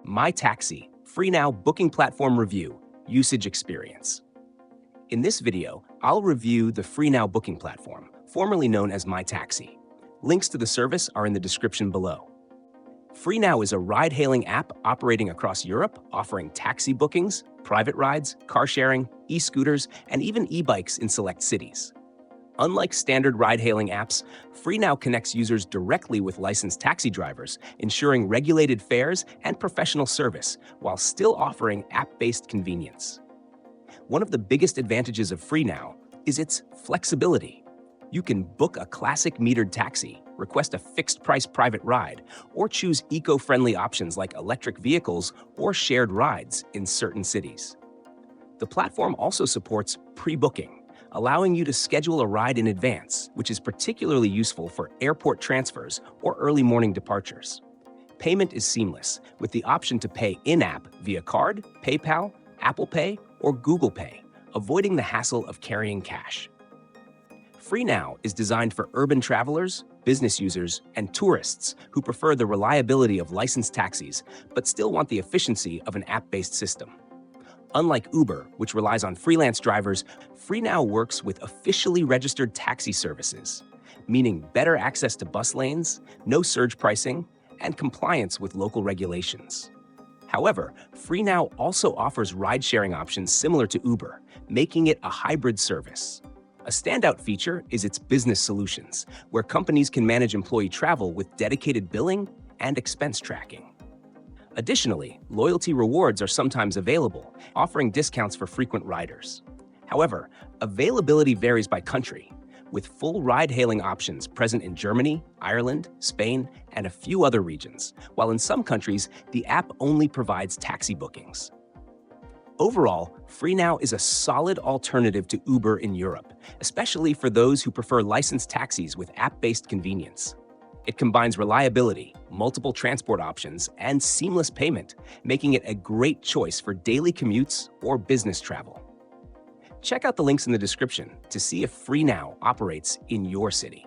MyTaxi, FreeNow booking platform review, usage experience. In this video, I'll review the FreeNow booking platform, formerly known as MyTaxi. Links to the service are in the description below. FreeNow is a ride-hailing app operating across Europe, offering taxi bookings, private rides, car sharing, e-scooters, and even e-bikes in select cities. Unlike standard ride-hailing apps, FreeNow connects users directly with licensed taxi drivers, ensuring regulated fares and professional service, while still offering app-based convenience. One of the biggest advantages of FreeNow is its flexibility. You can book a classic metered taxi, request a fixed-price private ride, or choose eco-friendly options like electric vehicles or shared rides in certain cities. The platform also supports pre-booking, allowing you to schedule a ride in advance, which is particularly useful for airport transfers or early morning departures. Payment is seamless, with the option to pay in-app via card, PayPal, Apple Pay, or Google Pay, avoiding the hassle of carrying cash. FreeNow is designed for urban travelers, business users, and tourists who prefer the reliability of licensed taxis but still want the efficiency of an app-based system. Unlike Uber, which relies on freelance drivers, FreeNow works with officially registered taxi services, meaning better access to bus lanes, no surge pricing, and compliance with local regulations. However, FreeNow also offers ride-sharing options similar to Uber, making it a hybrid service. A standout feature is its business solutions, where companies can manage employee travel with dedicated billing and expense tracking. Additionally, loyalty rewards are sometimes available, offering discounts for frequent riders. However, availability varies by country, with full ride-hailing options present in Germany, Ireland, Spain, and a few other regions, while in some countries, the app only provides taxi bookings. Overall, FreeNow is a solid alternative to Uber in Europe, especially for those who prefer licensed taxis with app-based convenience. It combines reliability, multiple transport options, and seamless payment, making it a great choice for daily commutes or business travel. Check out the links in the description to see if FreeNow operates in your city.